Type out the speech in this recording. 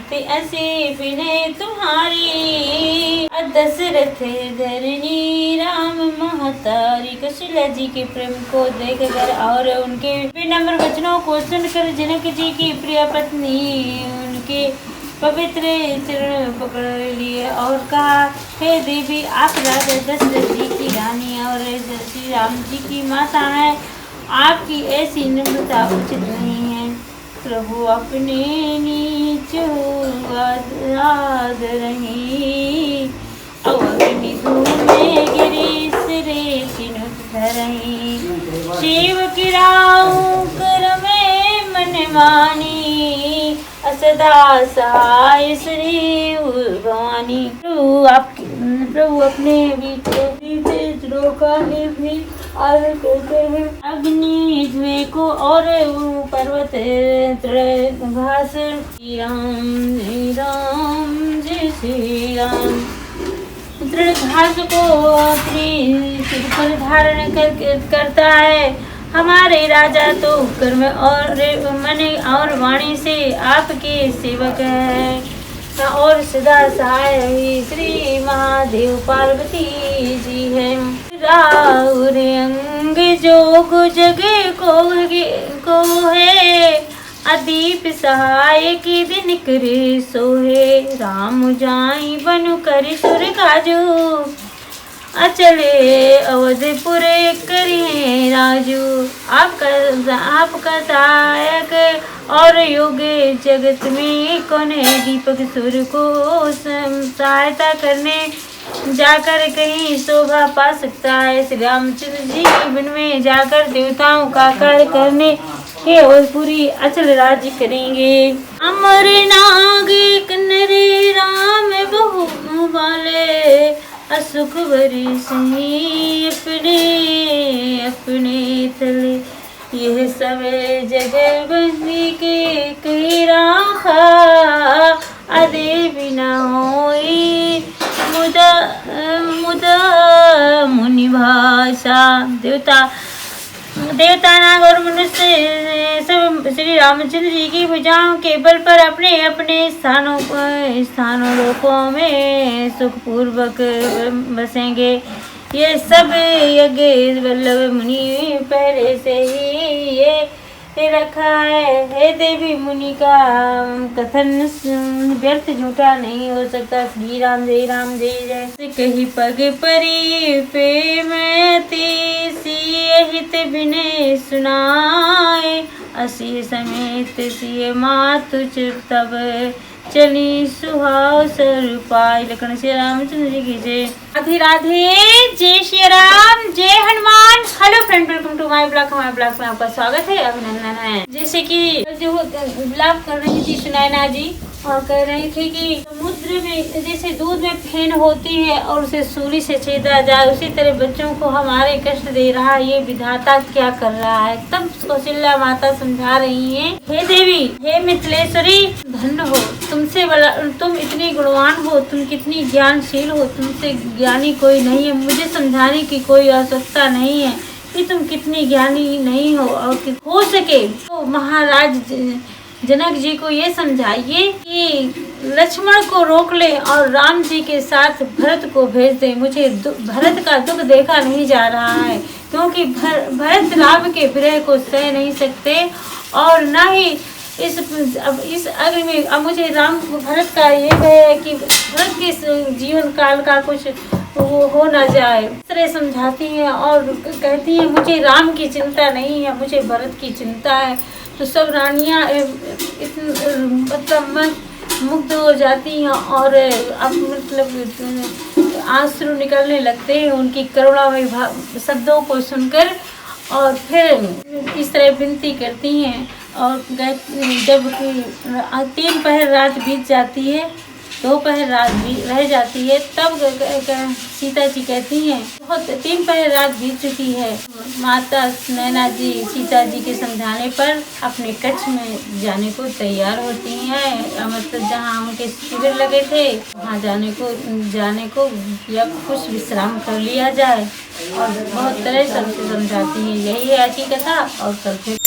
ते ऐसे विनय तुम्हारी। दशरथ धरणी राम महतारी। कौशल्या जी के प्रेम को देखकर और उनके विनम्र वचनों को सुनकर जनक जी की प्रिय पत्नी उनके पवित्र चरण पकड़ लिए और कहा, हे देवी, आप राजा दशरथ जी की रानी और श्री राम जी की माता हैं। आपकी ऐसी नम्रता उचित नहीं है। प्रभु अपने नीच रही, अग्नि में गिरी सिरे चिनुत धरही। शिव की राहु कर में मन मानी, सदा सहाय श्री भवानी। प्रभु अपने बीते का भी आदर करते हैं। अग्नि धुएं को और पर्वत घास। श्री राम जय श्री राम। तृण घास को अपनी सिर पर धारण करता है। हमारे राजा तो कर्म और मन और वाणी से आपके सेवक है और सदा सहाय श्री महादेव पार्वती जी है। राउर अंग जोग जगे को है, अदीप सहाय की दिन करे सोहे। राम जाई बनु करि सुर काजू, अचले अवधपुरे करिए राजू। आपका सहायक और योग जगत में कौन है। दीपक सूर्य को सहायता करने जाकर कहीं शोभा पा सकता है। श्री रामचंद्र जी वन में जाकर देवताओं का कार्य करने के अवधपुरी अचल राज्य करेंगे। अमर नाग कन्नरे राम बहु वाले, असुख भरी सही अपने तले। यह सब जगह बंदी के कही राखा, अदे बिना होई मुदा मुनि भाषा। देवता नाग और मनुष्य सब श्री रामचंद्र जी की भुजाओं के बल पर अपने अपने स्थानों लोकों में सुखपूर्वक बसेंगे। ये सब यज्ञ वल्लभ मुनि पहले से ही ये रखा है। हे देवी, मुनि का कथन व्यर्थ झूठा नहीं हो सकता। श्री राम जय जय। कही पग परी पे मैं हित बिने सुनाए, असी समेत सिय मातु तब चली सुहाव सर पाए। लखन श्री रामचंद्र जी की जय। राधे राधे, जय श्री राम, जय Hanuman. Hello friend, welcome to my blog. हमारे ब्लॉग में आपका स्वागत है, अभिनंदन है। जैसे कि जो ब्लॉग कर रही थी सुनैना जी और कह रही थी कि समुद्र में जैसे दूध में फेन होती है और उसे सूली से छेदा जाए, उसी तरह बच्चों को हमारे कष्ट दे रहा है ये विधाता क्या कर रहा है। तब कौशल्या माता समझा रही है, हे देवी, हे मिथिलेश्वरी, धन्य हो तुमसे बड़ा, तुम इतनी गुणवान हो, तुम कितनी ज्ञानशील हो, तुमसे ज्ञानी कोई नहीं है। मुझे समझाने की कोई आवश्यकता नहीं है कि तुम कितनी ज्ञानी नहीं हो। और हो सके तो महाराज जनक जी को ये समझाइए कि लक्ष्मण को रोक ले और राम जी के साथ भरत को भेज दे। मुझे भरत का दुख देखा नहीं जा रहा है, क्योंकि भरत राम के विरह को सह नहीं सकते और न ही इस अग्नि में। अब मुझे भरत का ये है कि भरत के जीवन काल का कुछ वो हो ना जाए। इस तरह समझाती है और कहती है, मुझे राम की चिंता नहीं है, मुझे भरत की चिंता है। तो सब रानियां मतलब मुग्ध हो जाती हैं और अब मतलब आंसू निकलने लगते हैं उनकी करुणामय शब्दों को सुनकर। और फिर इस तरह विनती करती हैं और जब 3 पहर रात बीत जाती है, 2 पहर रात रह जाती है, तब सीता जी कहती हैं, बहुत 3 पहर रात बीत चुकी है। माता नैना जी सीता जी के समझाने पर अपने कच्छ में जाने को तैयार होती हैं। मतलब जहाँ उनके शिविर लगे थे वहाँ जाने को या कुछ विश्राम कर लिया जाए। और बहुत तरह से समझाती हैं। यही है आज की कथा और कल फिर